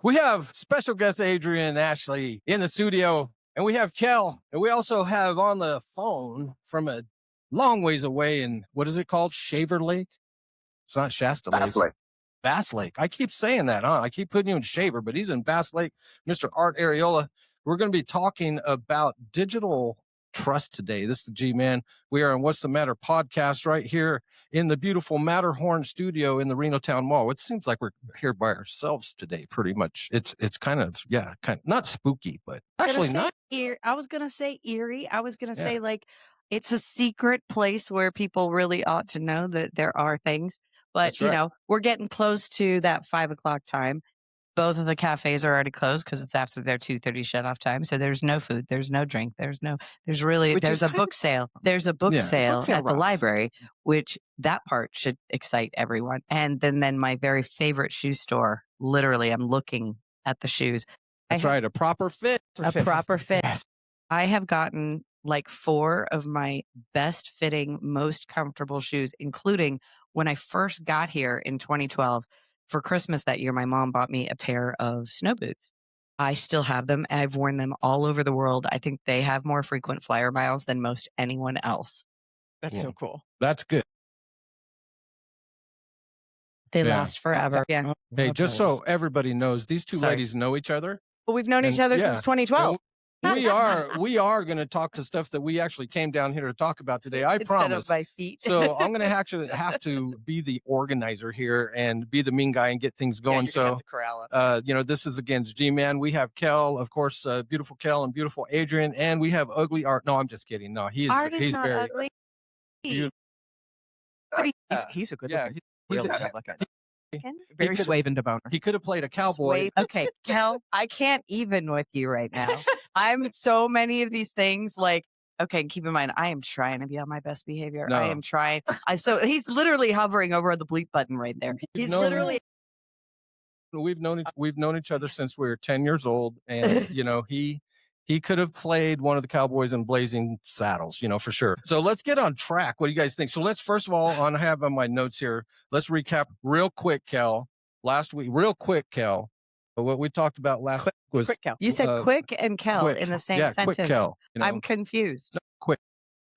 We have special guest Adryenn Ashley in the studio, and we have Kel, and we also have on the phone from a long ways away in, what is it called? Shaver Lake? It's not Shasta Lake. Bass Lake. Bass Lake. I keep saying that, huh? I keep putting you in Shaver, but he's in Bass Lake. Mr. Art Arreola. We're going to be talking about digital trust today. This is the G-Man. We are on What's the Matter podcast right here in the beautiful Matterhorn studio in the Reno Town Mall. It seems like we're here by ourselves today, pretty much. It's kind of not spooky, but actually not. I was going to say eerie. I was going to say like it's a secret place where people really ought to know that there are things. But, That's right. you know, we're getting close to that 5 o'clock time. Both of the cafes are already closed because it's after their 2:30 shut off time. So there's no food, there's no drink, there's a book sale. There's a book sale at the library, which that part should excite everyone. And then my very favorite shoe store, literally, I'm looking at the shoes. That's right, a proper fit. A proper fit. Yes. I have gotten like 4 of my best fitting, most comfortable shoes, including when I first got here in 2012. For Christmas that year, my mom bought me a pair of snow boots. I still have them. I've worn them all over the world. I think they have more frequent flyer miles than most anyone else. That's so cool. That's good. They last forever. Yeah. Hey, just so everybody knows, these two ladies know each other. Well, we've known each other since 2012. We are going to talk to stuff that we actually came down here to talk about today. I promise. Instead of my feet. So I'm going to actually have to be the organizer here and be the mean guy and get things going. So, this is again G-Man. We have Kel, of course, beautiful Kel and beautiful Adryenn, and we have ugly Art. No, I'm just kidding. No, he's not very ugly. He's a good yeah. looking. He's Very suave and debonair. He could have played a cowboy. Okay, Kel, I can't even with you right now. I'm so many of these things like, okay, keep in mind, I am trying to be on my best behavior. No. I am trying. So he's literally hovering over the bleep button right there. He's literally. We've known each other since we were 10 years old. And, he could have played one of the cowboys in Blazing Saddles, for sure. So let's get on track. What do you guys think? So let's, first of all, I have on my notes here, let's recap real quick, Kel. Last week, real quick, Kel. What we talked about last week was... Quick, Kel. You said quick and Kel quick. in the same Yeah, sentence. quick, Kel. I'm confused. No,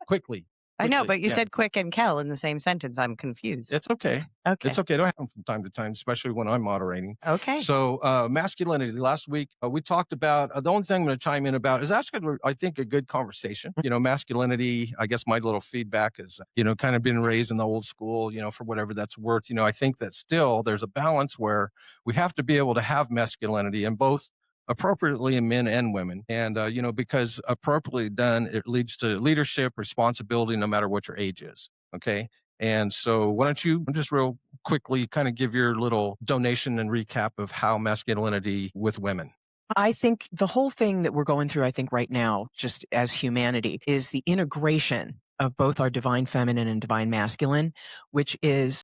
quickly. I know, but you said quick and Kel in the same sentence. I'm confused. It's okay. Okay. It's okay. It'll happen from time to time, especially when I'm moderating. Okay. So masculinity. Last week, we talked about, the only thing I'm going to chime in about is actually, I think, a good conversation. Masculinity, I guess my little feedback is, kind of been raised in the old school, for whatever that's worth. I think that still there's a balance where we have to be able to have masculinity in both appropriately in men and women. And, because appropriately done, it leads to leadership, responsibility, no matter what your age is. Okay. And so why don't you just real quickly kind of give your little donation and recap of how masculinity with women? I think the whole thing that we're going through, right now, just as humanity, is the integration of both our divine feminine and divine masculine, which is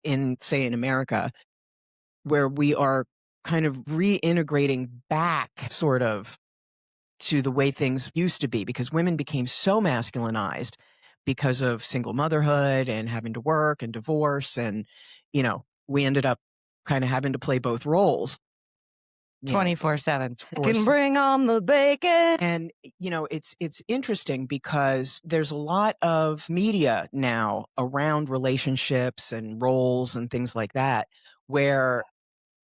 in America, where we are kind of reintegrating back sort of to the way things used to be, because women became so masculinized because of single motherhood and having to work and divorce. And, we ended up kind of having to play both roles. 24/7. Can bring on the bacon. And, it's interesting because there's a lot of media now around relationships and roles and things like that, where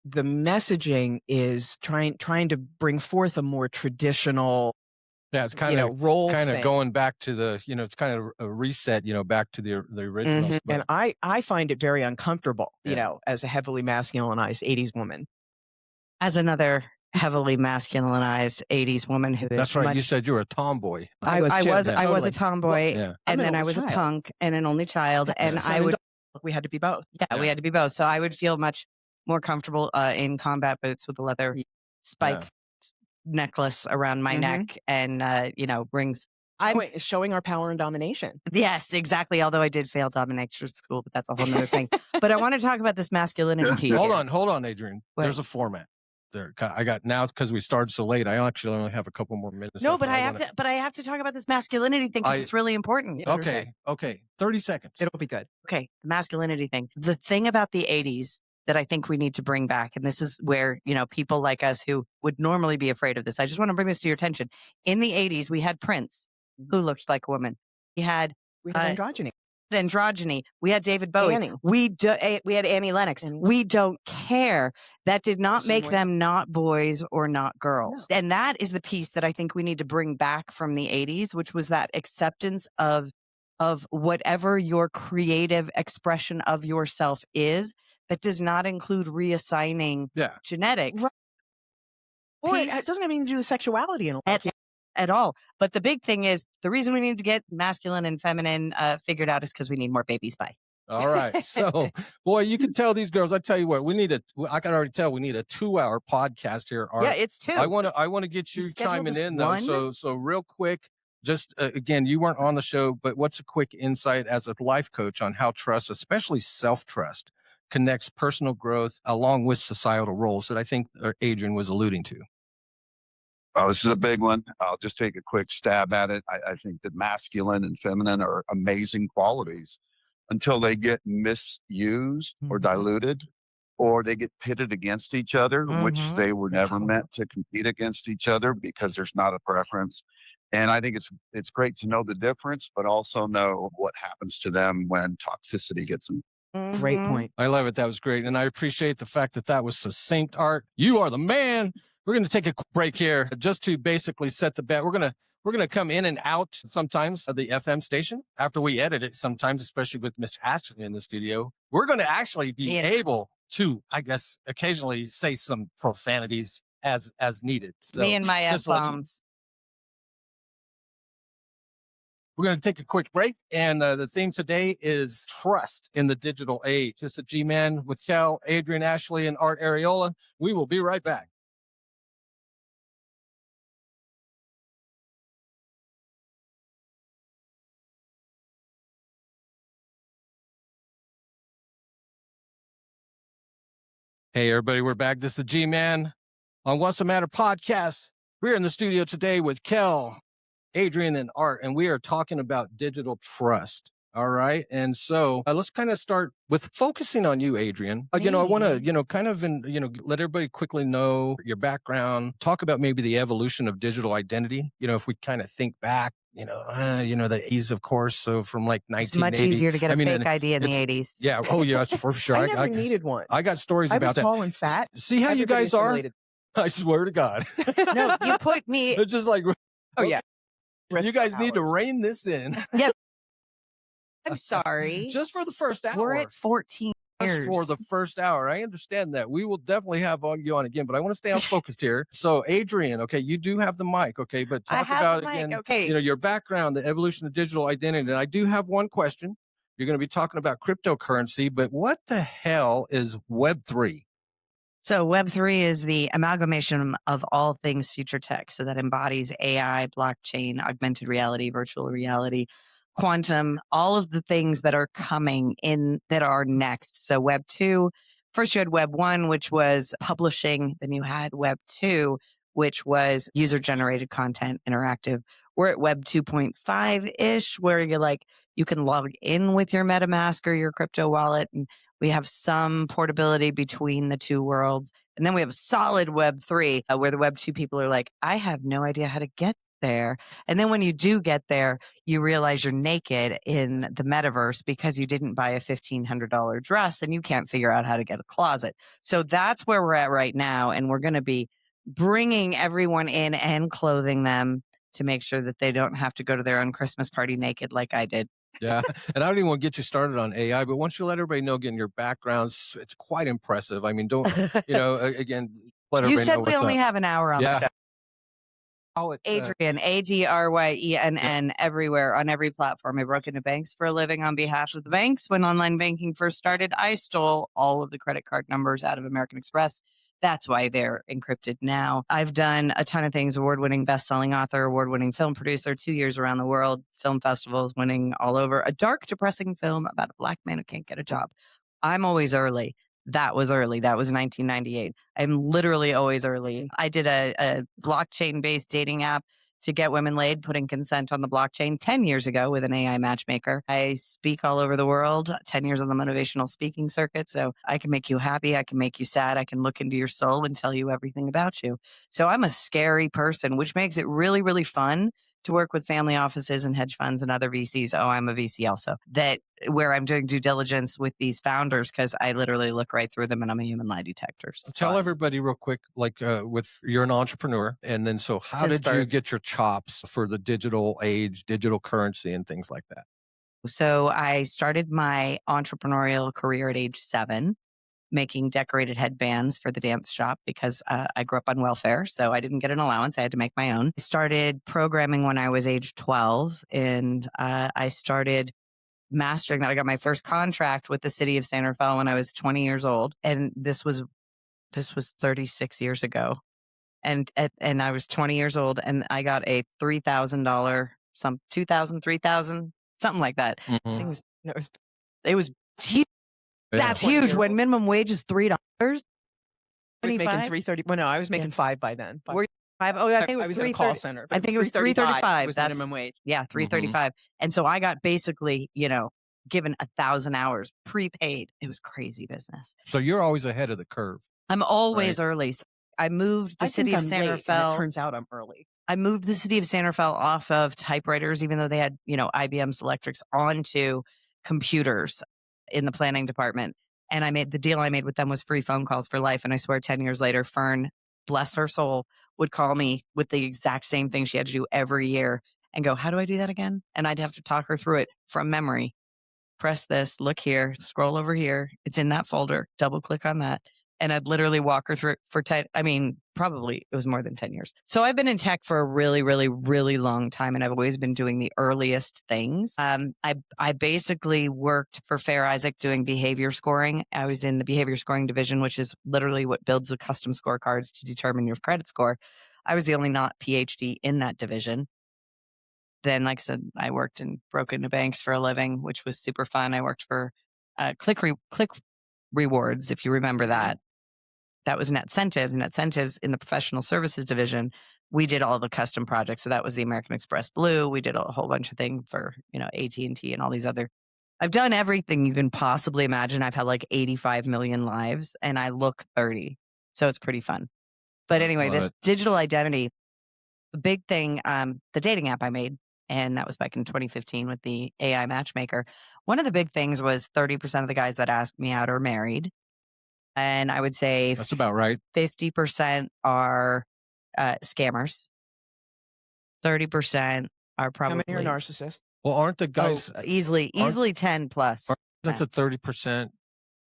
the messaging is trying to bring forth a more traditional, it's kind of role, kind thing. of going back to the, it's kind of a reset, back to the original. Mm-hmm. And I find it very uncomfortable, as a heavily masculinized 80s woman. As another heavily masculinized 80s woman who is That's right. You said you were a tomboy. I was a tomboy, Well, and then I was a punk and an only child, and we had to be both. Yeah, we had to be both. So I would feel much more comfortable in combat boots with a leather spike necklace around my neck and, rings. Showing our power and domination. Yes, exactly. Although I did fail domination school, but that's a whole nother thing. But I want to talk about this masculinity piece. Hold on, Adryenn. There's a format there. I got now because we started so late. I actually only have a couple more minutes. No, but I have to talk about this masculinity thing because it's really important. Okay. 30 seconds. It'll be good. Okay, the masculinity thing. The thing about the 80s that I think we need to bring back. And this is where, people like us who would normally be afraid of this. I just want to bring this to your attention. In the 80s, we had Prince, who looked like a woman. We had androgyny. We had David Bowie. Annie. We had Annie Lennox. We don't care. That did not make them not boys or not girls. No. And that is the piece that I think we need to bring back from the 80s, which was that acceptance of whatever your creative expression of yourself is, that does not include reassigning genetics. Right. Or it doesn't have anything to do with sexuality at all. But the big thing is, the reason we need to get masculine and feminine figured out is because we need more babies. Bye. All right. So, boy, you can tell these girls, I tell you what, I can already tell we need a 2-hour podcast here, Art. Yeah, it's 2. I want to get you chiming in though. So real quick, just again, you weren't on the show, but what's a quick insight as a life coach on how trust, especially self-trust, connects personal growth along with societal roles that I think Adryenn was alluding to? Oh, this is a big one. I'll just take a quick stab at it. I think that masculine and feminine are amazing qualities until they get misused or diluted, or they get pitted against each other, which they were never meant to compete against each other because there's not a preference. And I think it's great to know the difference, but also know what happens to them when toxicity gets them. Great point. I love it. That was great. And I appreciate the fact that was succinct, Art. You are the man. We're going to take a quick break here just to basically set the bet. We're going to come in and out sometimes of the FM station after we edit it sometimes, especially with Miss Ashley in the studio. We're going to actually be able to, I guess, occasionally say some profanities as needed. So, me and my F-bombs. We're going to take a quick break, and the theme today is trust in the digital age. This is G-Man with Kel, Adryenn Ashley, and Art Arreola. We will be right back. Hey, everybody, we're back. This is the G-Man on What's the Matter podcast. We're in the studio today with Kel, Adryenn, and Art, and we are talking about digital trust. All right. And so let's kind of start with focusing on you, Adryenn. I want to, let everybody quickly know your background, talk about maybe the evolution of digital identity. If we kind of think back, the 80s, of course. So from like 1980. It's much easier to get a fake ID in the 80s. Yeah. Oh, yeah, for sure. I never needed one. I got stories about that. I was tall and fat. See how you guys are? I swear to God. No, you put me. It's just like, oh, yeah. You guys need to rein this in. Yeah. I'm sorry. Just for the first hour. We're at 14 years. Just for the first hour. I understand that. We will definitely have you on again, but I want to stay on focused here. So, Adryenn, okay, you do have the mic, okay, but talk about again, okay. Your background, the evolution of digital identity. And I do have one question. You're going to be talking about cryptocurrency, but what the hell is Web3? So Web3 is the amalgamation of all things future tech. So that embodies AI, blockchain, augmented reality, virtual reality, quantum, all of the things that are coming in that are next. So Web 2, first you had Web 1, which was publishing. Then you had Web 2, which was user-generated content, interactive. We're at Web 2.5-ish, where you can log in with your MetaMask or your crypto wallet, and we have some portability between the two worlds. And then we have solid Web 3, where the Web 2 people are like, I have no idea how to get there. And then when you do get there, you realize you're naked in the metaverse because you didn't buy a $1,500 dress and you can't figure out how to get a closet. So that's where we're at right now. And we're going to be bringing everyone in and clothing them to make sure that they don't have to go to their own Christmas party naked like I did. Yeah. And I don't even want to get you started on AI, but once you let everybody know, again, your backgrounds, it's quite impressive. I mean, don't, again, let everybody know. You said we only have an hour on the show. Adryenn, Adryenn, everywhere on every platform. I broke into banks for a living on behalf of the banks. When online banking first started, I stole all of the credit card numbers out of American Express. That's why they're encrypted now. I've done a ton of things, award-winning best-selling author, award-winning film producer, 2 years around the world, film festivals, winning all over. A dark, depressing film about a black man who can't get a job. I'm always early. That was early. That was 1998. I'm literally always early. I did a blockchain-based dating app to get women laid, putting consent on the blockchain 10 years ago with an AI matchmaker. I speak all over the world, 10 years on the motivational speaking circuit. So I can make you happy. I can make you sad. I can look into your soul and tell you everything about you. So I'm a scary person, which makes it really, really fun to work with family offices and hedge funds and other VCs. Oh, I'm a VC also. That where I'm doing due diligence with these founders because I literally look right through them and I'm a human lie detector. So tell everybody real quick, like you're an entrepreneur. And then so how did you get your chops for the digital age, digital currency and things like that? So I started my entrepreneurial career at age 7. Making decorated headbands for the dance shop because I grew up on welfare. So I didn't get an allowance. I had to make my own. I started programming when I was age 12 and I started mastering that. I got my first contract with the city of San Rafael when I was 20 years old. And this was 36 years ago. And I was 20 years old and I got a $3,000, some 2,000, 3,000, something like that. Mm-hmm. I think it was huge. That's huge when minimum wage is $3. I was making $3.30. Well, no, I was making $5 by then. Were you $5? Oh, I think it was I was in a call center. I think it was $3.35. Was That's minimum wage. Yeah, $3.35. And so I got basically, given 1,000 hours prepaid. It was crazy business. So you're always ahead of the curve. I'm always early. So I moved the city of San Rafael. It turns out I'm early. I moved the city of San Rafael off of typewriters, even though they had, IBM's Electrics, onto computers in the planning department. And the deal I made with them was free phone calls for life. And I swear 10 years later, Fern, bless her soul, would call me with the exact same thing she had to do every year and go, how do I do that again? And I'd have to talk her through it from memory. Press this, look here, scroll over here. It's in that folder. Double click on that. And I'd literally walk her through it for probably it was more than 10 years. So I've been in tech for a really, really, really long time. And I've always been doing the earliest things. I basically worked for Fair Isaac doing behavior scoring. I was in the behavior scoring division, which is literally what builds the custom scorecards to determine your credit score. I was the only not PhD in that division. Then, like I said, I worked and broke into banks for a living, which was super fun. I worked for Click Rewards, if you remember that. That was Net-Centivs. Net-Centivs in the professional services division, we did all the custom projects. So that was the American Express Blue. We did a whole bunch of things for, AT&T and all these other. I've done everything you can possibly imagine. I've had like 85 million lives and I look 30. So it's pretty fun. But anyway, this digital identity, the big thing, the dating app I made, and that was back in 2015 with the AI matchmaker. One of the big things was 30% of the guys that asked me out are married. And I would say that's about right. 50% are scammers. 30% are probably. How many are narcissists? Well, aren't the guys easily 10 plus? Aren't the 30%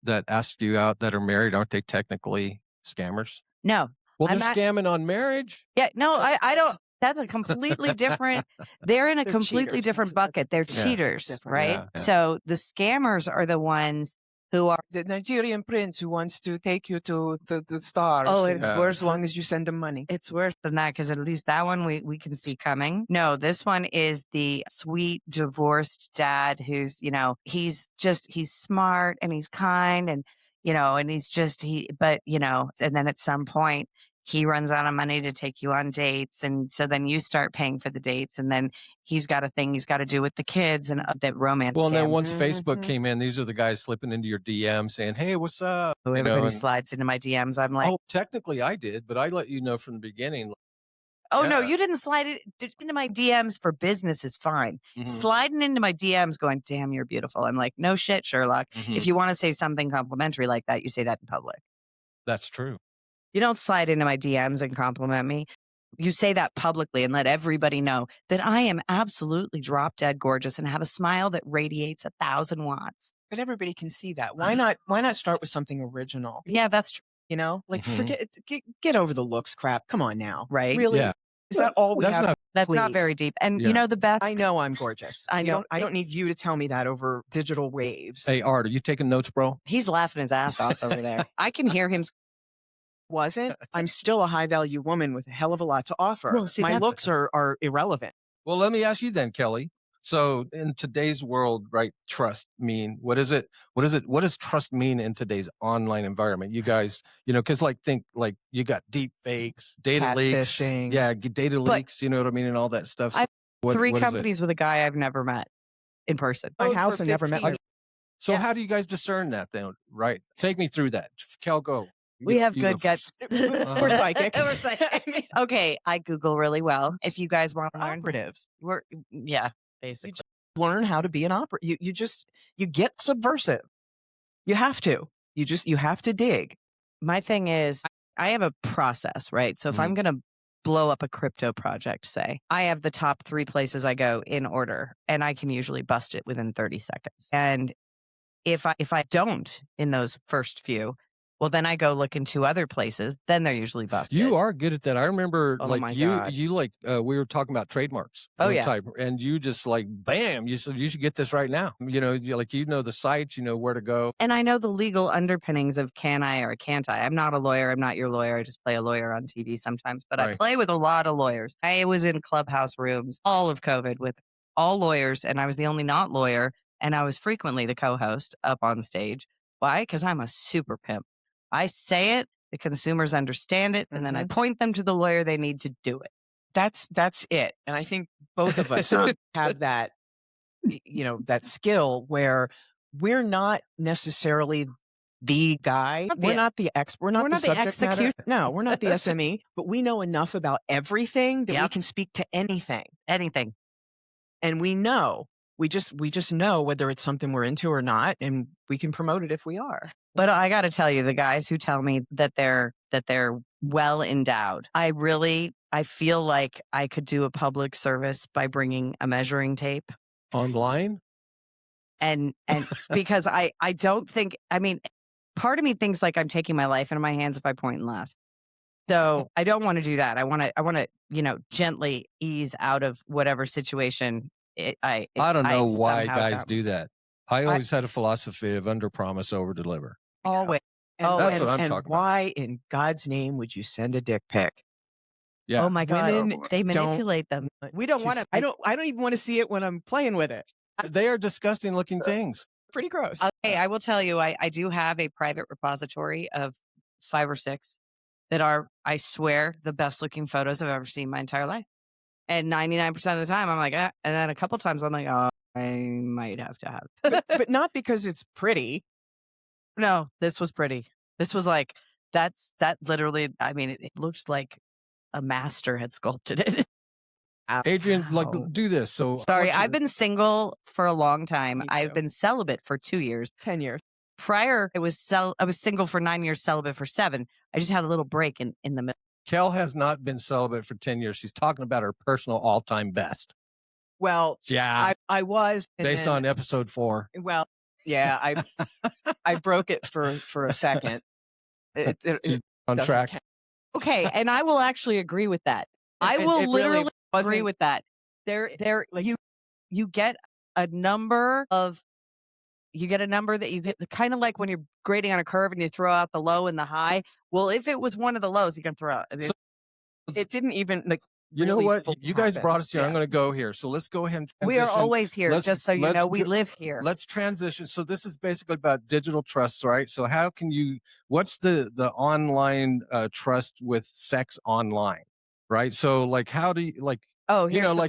that ask you out that are married, aren't they technically scammers? No. Well, they're scamming on marriage. Yeah, no, I don't. That's a completely different. They're in a completely different bucket. They're cheaters, right? Yeah. So the scammers are the ones who are the Nigerian prince who wants to take you to the stars. Oh, it's worse as long as you send him money. It's worse than that because at least that one we can see coming. No, this one is the sweet divorced dad who's, he's smart and he's kind and, and and then at some point he runs out of money to take you on dates. And so then you start paying for the dates. And then he's got a thing he's got to do with the kids and that romance. Well, and scam. then once Facebook came in, these are the guys slipping into your DM saying, hey, what's up? So everybody slides into my DMs. I'm like, oh, technically I did, but I let you know from the beginning. Oh, no, you didn't slide it into my DMs for business is fine. Mm-hmm. Sliding into my DMs going, damn, you're beautiful. I'm like, no shit, Sherlock. Mm-hmm. If you want to say something complimentary like that, you say that in public. That's true. You don't slide into my DMs and compliment me. You say that publicly and let everybody know that I am absolutely drop dead gorgeous and have a smile that radiates 1,000 watts. But everybody can see that. Why not start with something original? Yeah, that's true. Forget get over the looks crap. Come on now. Right. Really? Yeah. Is that all we have? That's not very deep. And the best. I know I'm gorgeous. I know. I don't need you to tell me that over digital waves. Hey, Art, are you taking notes, bro? He's laughing his ass off over there. I can hear him. Wasn't. I'm still a high value woman with a hell of a lot to offer. Well, see, my looks are irrelevant. Well, let me ask you then, Kelly. So in today's world, right, trust mean, what is it? What is it? What does trust mean in today's online environment? You guys, cause think like you got deep fakes, data leaks. Catfishing. Yeah. Data leaks, you know what I mean? And all that stuff. So I've three what is it? companies with a guy I've never met in person. My house and never met my. So how do you guys discern that then? Right. Take me through that. Kel, go. We have good gut. We're psychic. We're psychic. Okay, I Google really well. If you guys want to learn, Operatives. Basically. Learn how to be an operative. You get subversive. You have to. You have to dig. My thing is, I have a process, right? So if I'm going to blow up a crypto project, say, I have the top 3 places I go in order, and I can usually bust it within 30 seconds. And if I don't in those first few, well, then I go look in 2 other places. Then they're usually busted. You are good at that. I remember, my God. we were talking about trademarks. Oh, yeah. Type, and you just like, bam, you said you should get this right now. You know the sites, you know where to go. And I know the legal underpinnings of can I or can't I. I'm not a lawyer. I'm not your lawyer. I just play a lawyer on TV sometimes. But I play with a lot of lawyers. I was in clubhouse rooms all of COVID with all lawyers, and I was the only not lawyer. And I was frequently the co-host up on stage. Why? Because I'm a super pimp. I say it, the consumers understand it, and then I point them to the lawyer they need to do it. That's it. And I think both of us have that, that skill where we're not necessarily the guy. We're not the expert. We're not the executioner. No, we're not the SME, but we know enough about everything that we can speak to anything. Anything. And we know. We just know whether it's something we're into or not, and we can promote it if we are. But I got to tell you, the guys who tell me that they're well endowed, I feel like I could do a public service by bringing a measuring tape online. And because I don't think, part of me thinks like I'm taking my life into my hands if I point and laugh. So I don't want to do that. I want to, gently ease out of whatever situation. I don't know why guys do that. I always had a philosophy of under promise, over deliver. Always. That's what I'm talking about. Why in God's name would you send a dick pic? Yeah. Oh my God. They manipulate them. We don't want to. I don't even want to see it when I'm playing with it. They are disgusting looking things. Pretty gross. Okay, I will tell you, I do have a private repository of 5 or 6 that are, I swear, the best looking photos I've ever seen in my entire life. And 99% of the time, I'm like, and then a couple times I'm like, oh, I might have to have. but not because it's pretty. No, this was pretty. This was like, that literally, it looks like a master had sculpted it. Adryenn, do this. So sorry, I've been single for a long time. I've been celibate for 2 years. 10 years. Prior, I was single for 9 years, celibate for 7. I just had a little break in the middle. Kel has not been celibate for 10 years. She's talking about her personal all-time best. Well, yeah, I was based on episode 4. Well, yeah, I broke it for a second. It on track. Count. Okay, and I will actually agree with that. I will literally agree with that. You get a number that you get, kind of like when you're grading on a curve and you throw out the low and the high. Well, if it was one of the lows, you can throw out. It didn't even you know what? You guys brought us here. Yeah. I'm going to go here. So let's go ahead and transition. We are always here, just so you know. We live here. Let's transition. So this is basically about digital trust, right? So how can what's the online trust with sex online, right? So like, how do you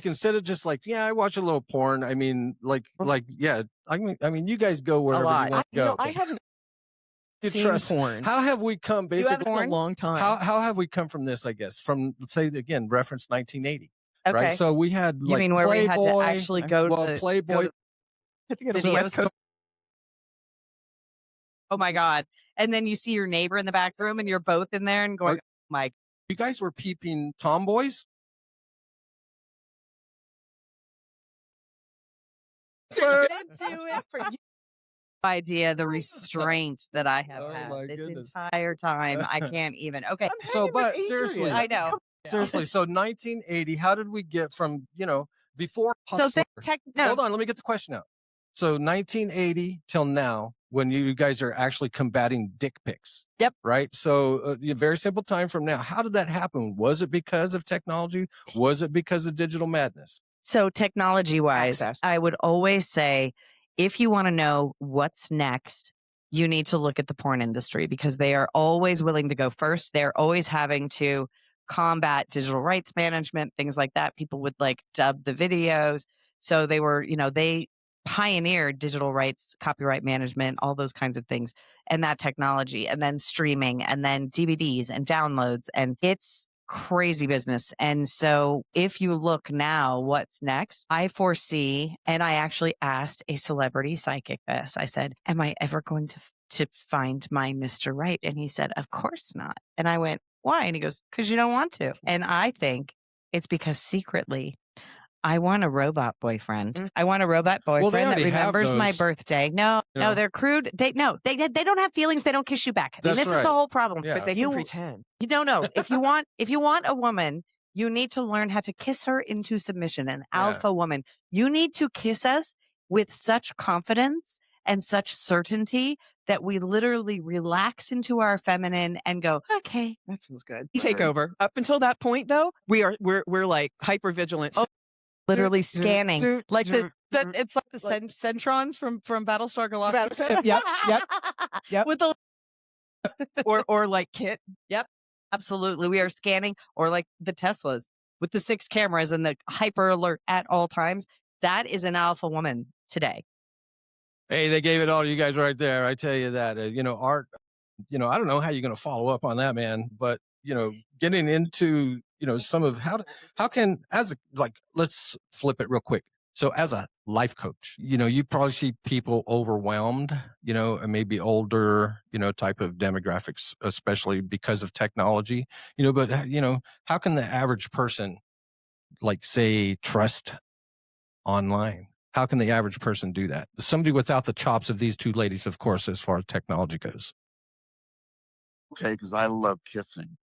instead of just like, yeah, I watch a little porn. Yeah. You guys go wherever you want to go. I haven't seen trust porn. How have we come basically a long time? How have we come from this, I guess, from, let's say again, reference 1980. Okay. Right. So we had you mean where Playboy, we had to actually go to Playboy. I think it was West Coast. Oh my God. And then you see your neighbor in the back room and you're both in there and going, Mike. You guys were peeping tomboys? Do it for you. Idea the restraint that I have had this entire time. I can't even. Okay. So, but seriously, I know. Seriously. So 1980, how did we get from, before Hustler? Hold on, let me get the question out. So 1980 till now, when you guys are actually combating dick pics. Yep. Right. So very simple time from now. How did that happen? Was it because of technology? Was it because of digital madness? So technology-wise, Access. I would always say, if you want to know what's next, you need to look at the porn industry because they are always willing to go first. They're always having to combat digital rights management, things like that. People would like dub the videos. So they were, they pioneered digital rights, copyright management, all those kinds of things, and that technology, and then streaming, and then DVDs and downloads. And it's crazy business. And so if you look now, what's next? I foresee, and I actually asked a celebrity psychic this. I said, am I ever going to find my Mr. Right? And he said, of course not. And I went, why? And he goes, because you don't want to. And I think it's because secretly I want a robot boyfriend. I want a robot boyfriend that remembers my birthday. No, they're crude. They don't have feelings. They don't kiss you back. That's this is the whole problem. Yeah. But they can pretend. No. If you want a woman, you need to learn how to kiss her into submission. An alpha woman. You need to kiss us with such confidence and such certainty that we literally relax into our feminine and go, okay, That feels good. Take over. Up until that point, though, we're like hyper vigilant. literally scanning. Like it's like the Centrons from Battlestar Galactica. Yep. With the or like Kit. Yep. Absolutely. We are scanning, or like the Teslas with the 6 cameras and the hyper alert at all times. That is an alpha woman today. Hey, they gave it all to you guys right there. I tell you that, Art, I don't know how you're going to follow up on that, man, but, getting into, some of how can, let's flip it real quick. So as a life coach, you probably see people overwhelmed, and maybe older, type of demographics, especially because of technology, but, how can the average person, like, say, trust online? How can the average person do that? Somebody without the chops of these two ladies, of course, as far as technology goes. Okay, because I love kissing.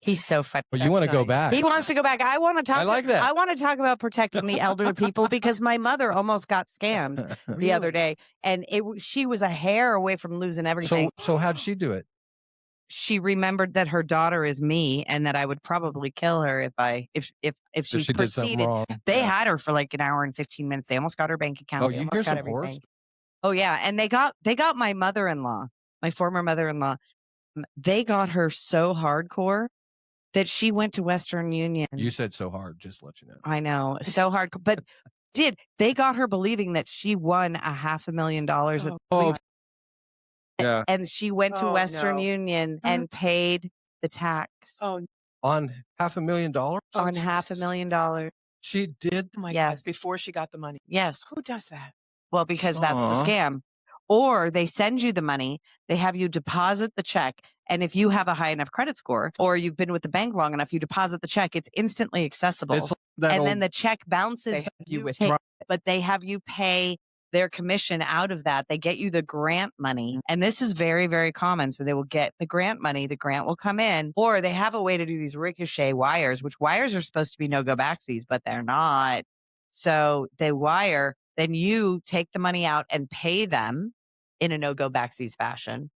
He's so funny. Well, you want to go back. He wants to go back. I want to talk. I like that. I want to talk about protecting the elderly people because my mother almost got scammed the other day, and she was a hair away from losing everything. So how'd she do it? She remembered that her daughter is me, and that I would probably kill her if she did something proceeded. wrong. They had her for like an hour and 15 minutes. They almost got her bank account. Oh, They you almost hear got some everything. horse? Oh yeah, and they got my mother-in-law, my former mother-in-law. They got her so hardcore that she went to Western Union. You said so hard, just to let you know. I know, so hard, but they got her believing that she won $500,000 yeah. and she went to Western Union and paid the tax. On $500,000? On $500,000. She did? Oh my Yes. God, before she got the money. Yes. Who does that? Well, because that's the scam. Or they send you the money, they have you deposit the check, and if you have a high enough credit score or you've been with the bank long enough, you deposit the check, it's instantly accessible. It's like then the check bounces, They have you pay- withdraw. but they have you pay their commission out of that. They get you the grant money. And this is very, very common. So they will get the grant money, the grant will come in, or they have a way to do these ricochet wires, which wires are supposed to be no go backsies, but they're not. So they wire, then you take the money out and pay them in a no go backsies fashion.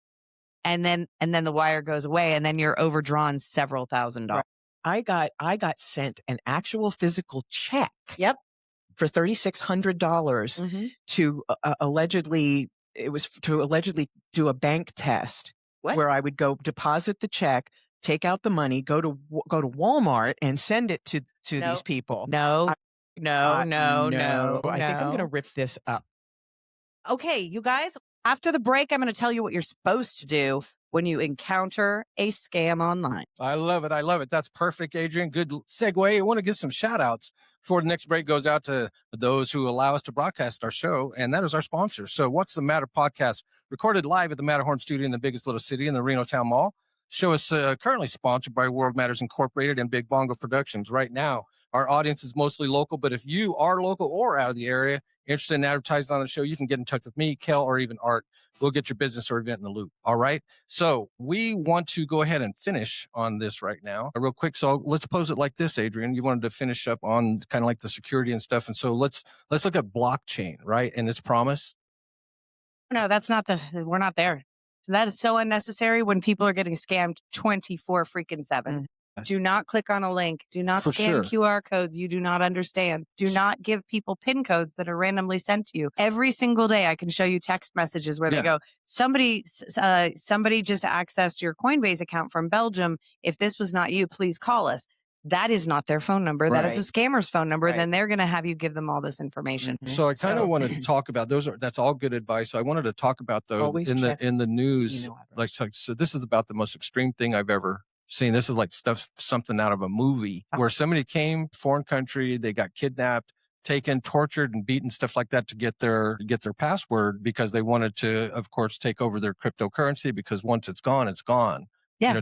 And then the wire goes away, and then you're overdrawn several $1,000s. I got sent an actual physical check. Yep. For $3,600 to allegedly do a bank test. What? Where I would go deposit the check, take out the money, go to Walmart and send it to these people. No. I think I'm going to rip this up. Okay, you guys, after the break, I'm going to tell you what you're supposed to do when you encounter a scam online. I love it. I love it. That's perfect, Adryenn. Good segue. I want to give some shout outs before the next break goes out to those who allow us to broadcast our show, and that is our sponsor. So What's the Matter podcast, recorded live at the Matterhorn studio in the biggest little city in the Reno Town Mall. Show is currently sponsored by World Matters Incorporated and Big Bongo Productions. Right now, our audience is mostly local, but if you are local or out of the area, interested in advertising on the show, you can get in touch with me, Kel, or even Art. We'll get your business or event in the loop. All right. So we want to go ahead and finish on this right now real quick. So let's pose it like this, Adryenn. You wanted to finish up on kind of like the security and stuff. And so let's look at blockchain, right? And its promise. No, we're not there. So that is so unnecessary when people are getting scammed 24 freaking 7. Do not click on a link. Do not For scan sure. QR codes you do not understand. Do not give people PIN codes that are randomly sent to you. Every single day, I can show you text messages where they go, somebody just accessed your Coinbase account from Belgium. If this was not you, please call us. That is not their phone number. That is a scammer's phone number. And then they're going to have you give them all this information. So I kind of wanted to talk about that's all good advice. I wanted to talk about though in the news, like, so this is about the most extreme thing I've ever seen. This is like something out of a movie where somebody came, foreign country, they got kidnapped, taken, tortured, and beaten, stuff like that to get their password because they wanted to, of course, take over their cryptocurrency because once it's gone, it's gone.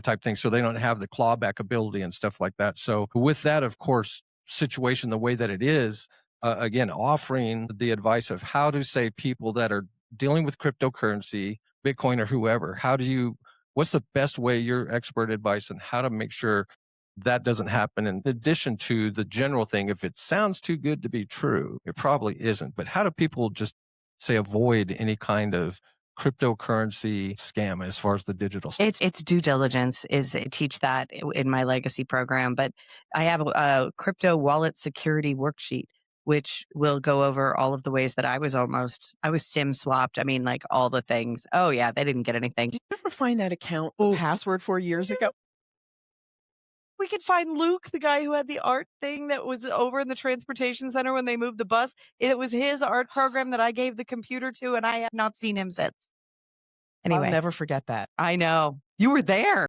Type thing. So they don't have the clawback ability and stuff like that. So with that, of course, situation, the way that it is, again, offering the advice of how to say people that are dealing with cryptocurrency, Bitcoin or whoever, what's the best way, your expert advice, and how to make sure that doesn't happen? In addition to the general thing, if it sounds too good to be true, it probably isn't. But how do people just say avoid any kind of cryptocurrency scam as far as the digital stuff? It's due diligence. I teach that in my legacy program, but I have a crypto wallet security worksheet, which will go over all of the ways that I was SIM swapped. I mean, like all the things. Oh yeah, they didn't get anything. Did you ever find that account password 4 years ago? We could find Luke, the guy who had the art thing that was over in the transportation center when they moved the bus. It was his art program that I gave the computer to, and I have not seen him since. Anyway. I'll never forget that. I know. You were there.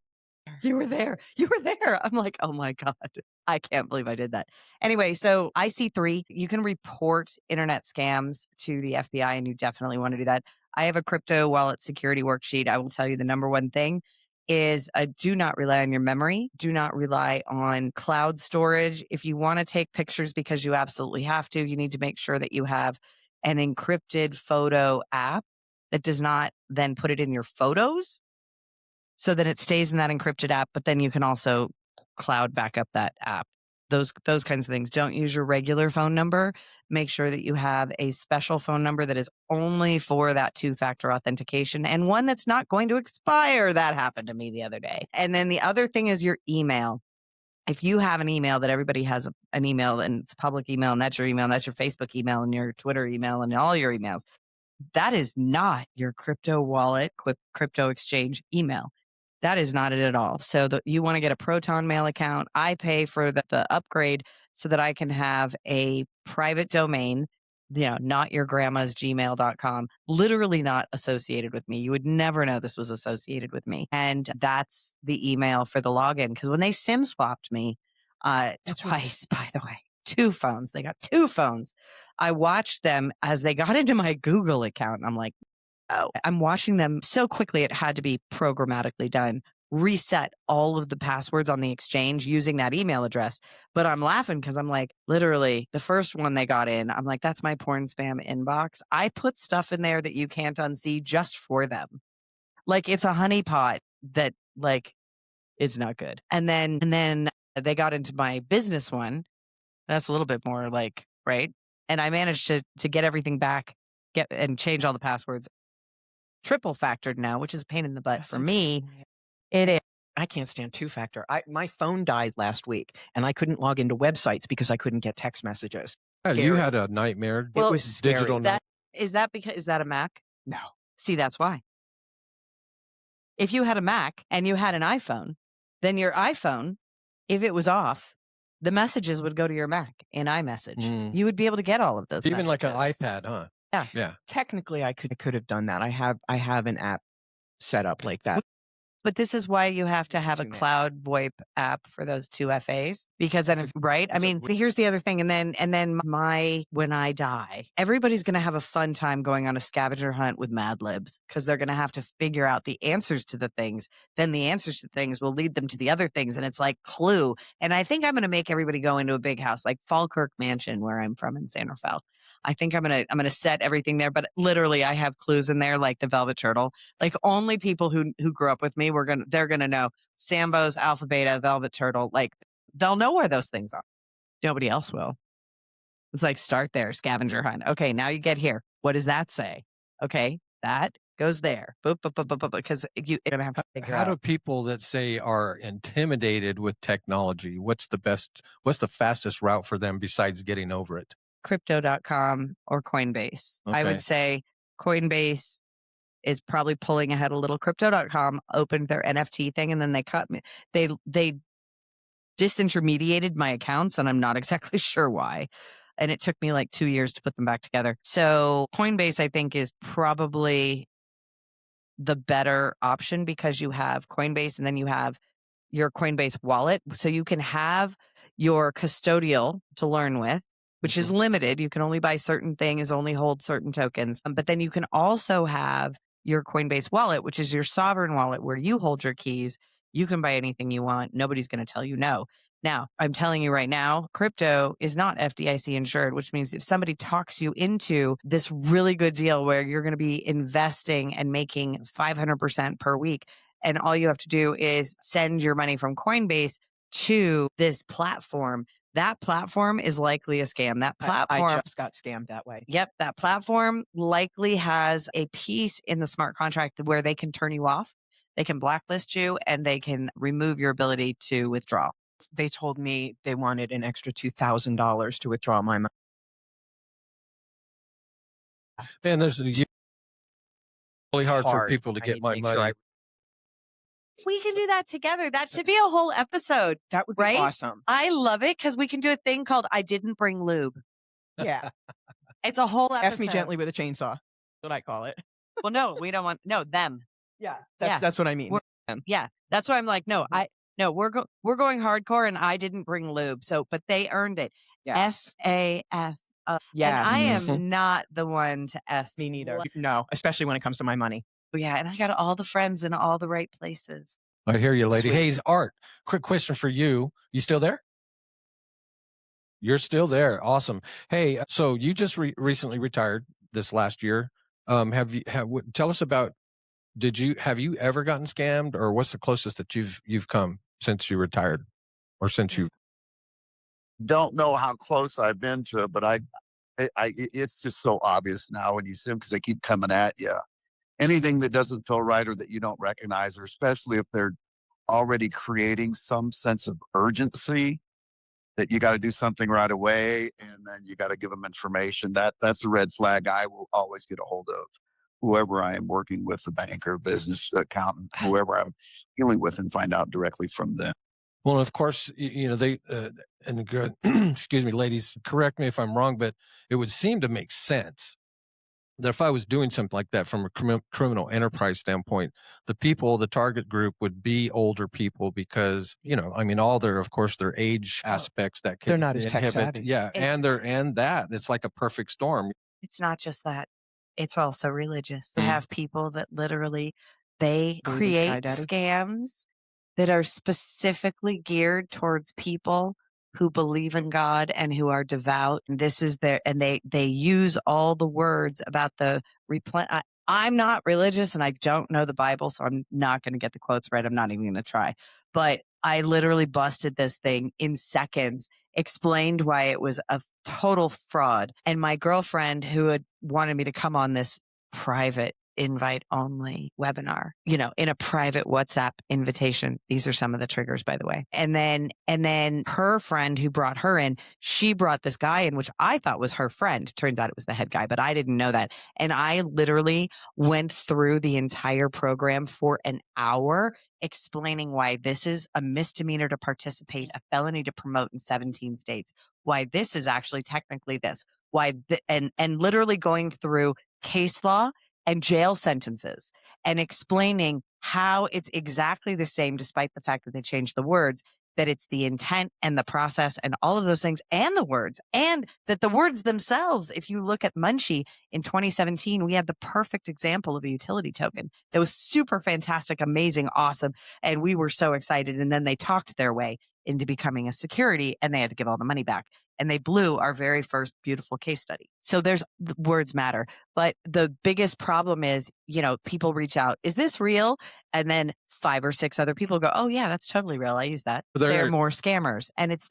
You were there. You were there. I'm like, oh my God. I can't believe I did that. Anyway, so IC3, you can report internet scams to the FBI, and you definitely want to do that. I have a crypto wallet security worksheet. I will tell you the number one thing is do not rely on your memory. Do not rely on cloud storage. If you want to take pictures because you absolutely have to, you need to make sure that you have an encrypted photo app that does not then put it in your photos so that it stays in that encrypted app, but then you can also cloud back up that app. Those kinds of things. Don't use your regular phone number. Make sure that you have a special phone number that is only for that two-factor authentication and one that's not going to expire. That happened to me the other day. And then the other thing is your email. If you have an email that everybody has an email and it's a public email and that's your email and that's your Facebook email and your Twitter email and all your emails, that is not your crypto wallet, crypto exchange email. That is not it at all. So you want to get a Proton Mail account. I pay for the upgrade so that I can have a private domain, not your grandma's gmail.com, literally not associated with me. You would never know this was associated with me. And that's the email for the login. Because when they SIM swapped me twice, by the way, 2 phones, they got 2 phones. I watched them as they got into my Google account. And I'm like, oh, I'm watching them so quickly. It had to be programmatically done. Reset all of the passwords on the exchange using that email address. But I'm laughing because I'm like, literally, the first one they got in, I'm like, that's my porn spam inbox. I put stuff in there that you can't unsee just for them. Like it's a honeypot that is not good. And then they got into my business one. That's a little bit more right. And I managed to get everything back, and change all the passwords. Triple factored now, which is a pain in the butt for me. It is. I can't stand 2-factor. My phone died last week and I couldn't log into websites because I couldn't get text messages. You had a nightmare. It was scary. Digital. Is that a Mac? No. See, that's why. If you had a Mac and you had an iPhone, then your iPhone, if it was off, the messages would go to your Mac in iMessage. You would be able to get all of those. Even messages. like an iPad, huh? Yeah. Technically, I could have done that. I have an app set up like that. But this is why you have to have a cloud VoIP app for those 2 FAs, because then, right? I mean, here's the other thing. And then when I die, everybody's going to have a fun time going on a scavenger hunt with Mad Libs because they're going to have to figure out the answers to the things. Then the answers to things will lead them to the other things. And it's like Clue. And I think I'm going to make everybody go into a big house like Falkirk Mansion, where I'm from in San Rafael. I think I'm going to set everything there. But literally, I have clues in there like the Velvet Turtle. Like only people who grew up with me, they're going to know Sambo's, Alpha Beta, Velvet Turtle. Like they'll know where those things are. Nobody else will. It's like start there, scavenger hunt. Okay, now you get here. What does that say? Okay, that goes there. Boop, boop, boop, boop, boop, because you're going to have to figure How out. do people that say are intimidated with technology, what's the fastest route for them besides getting over it? Crypto.com or Coinbase. I would Okay. say Coinbase is probably pulling ahead a little. Crypto.com opened their NFT thing and then they cut me. They disintermediated my accounts and I'm not exactly sure why. And it took me like 2 years to put them back together. So Coinbase, I think, is probably the better option because you have Coinbase and then you have your Coinbase wallet. So you can have your custodial to learn with, which is limited. You can only buy certain things, only hold certain tokens. But then you can also have your Coinbase wallet, which is your sovereign wallet where you hold your keys. You can buy anything you want. Nobody's going to tell you no. Now, I'm telling you right now, crypto is not FDIC insured, which means if somebody talks you into this really good deal where you're going to be investing and making 500% per week, and all you have to do is send your money from Coinbase to this platform, that platform is likely a scam. That platform, I just got scammed that way. Yep, that platform likely has a piece in the smart contract where they can turn you off, they can blacklist you, and they can remove your ability to withdraw. They told me they wanted an extra $2,000 to withdraw my money. And there's really hard for people to I get need my make money. sure We can do that together. That should be a whole episode. that would be Right? awesome. I love it because we can do a thing called I Didn't Bring Lube. Yeah. It's a whole episode. F me gently with a chainsaw. That's what I call it. Well, no, we don't want them. Yeah. Yeah. That's what I mean. Yeah, that's why I'm like, no, we're going hardcore, and I didn't bring lube. So, but they earned it. Yes. FAF. Yeah. And I am not the one to F. Me neither. No, especially when it comes to my money. Yeah, and I got all the friends in all the right places. I hear you, lady. Sweet. Hey, Art, quick question for you. You still there? You're still there. Awesome. Hey, so you just recently retired this last year. Tell us about, have you ever gotten scammed, or what's the closest that you've come since you retired, or since you? Don't know how close I've been to it, but it's just so obvious now when you see them because they keep coming at you. Anything that doesn't feel right or that you don't recognize, or especially if they're already creating some sense of urgency that you got to do something right away, and then you got to give them information. That's a red flag I will always get a hold of whoever I am working with, the banker, business accountant, whoever I'm dealing with, and find out directly from them. Well, of course, they excuse me, ladies, correct me if I'm wrong, but it would seem to make sense that if I was doing something like that from a criminal enterprise standpoint, the target group would be older people because, all of course, their age aspects that can They're not as tech savvy. Yeah. It's like a perfect storm. It's not just that. It's also religious. You Mhm. have people that literally, they Believe in create Sky Daddy? scams that are specifically geared towards people who believe in God and who are devout. And this is and they use all the words about the I'm not religious and I don't know the Bible, so I'm not going to get the quotes right. I'm not even going to try. But I literally busted this thing in seconds, explained why it was a total fraud. And my girlfriend, who had wanted me to come on this private invite only webinar, in a private WhatsApp invitation. These are some of the triggers, by the way. And then her friend who brought her in, she brought this guy in, which I thought was her friend. Turns out it was the head guy, but I didn't know that. And I literally went through the entire program for an hour explaining why this is a misdemeanor to participate, a felony to promote in 17 states, why this is actually technically this, and literally going through case law and jail sentences and explaining how it's exactly the same, despite the fact that they changed the words, that it's the intent and the process and all of those things and the words, and that the words themselves, if you look at Munchie in 2017, we had the perfect example of a utility token that was super fantastic, amazing, awesome. And we were so excited. And then they talked their way into becoming a security and they had to give all the money back. And they blew our very first beautiful case study. So words matter. But the biggest problem is, people reach out, is this real? And then 5 or 6 other people go, oh yeah, that's totally real. I use that. They're more scammers. And it's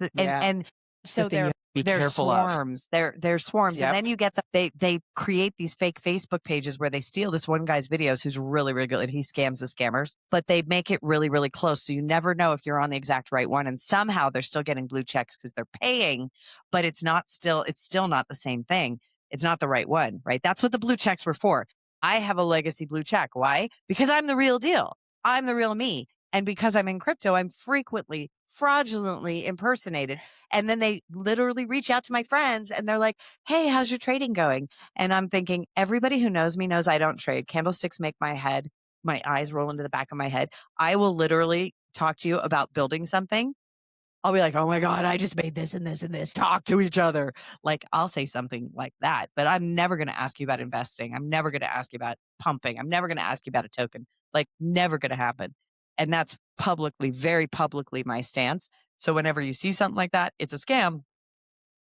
so thing they're be They're careful of. swarms. They're swarms. Yep. And then you get they create these fake Facebook pages where they steal this one guy's videos who's really, really good. He scams the scammers, but they make it really, really close. So you never know if you're on the exact right one. And somehow they're still getting blue checks because they're paying, but it's still not the same thing. It's not the right one, right? That's what the blue checks were for. I have a legacy blue check. Why? Because I'm the real deal. I'm the real me. And because I'm in crypto, I'm frequently fraudulently impersonated. And then they literally reach out to my friends and they're like, hey, how's your trading going? And I'm thinking, everybody who knows me knows I don't trade. Candlesticks make my eyes roll into the back of my head. I will literally talk to you about building something. I'll be like, oh my God, I just made this and this and this. Talk to each other. Like, I'll say something like that, but I'm never going to ask you about investing. I'm never going to ask you about pumping. I'm never going to ask you about a token. Like, never going to happen. And that's very publicly my stance. So whenever you see something like that, it's a scam.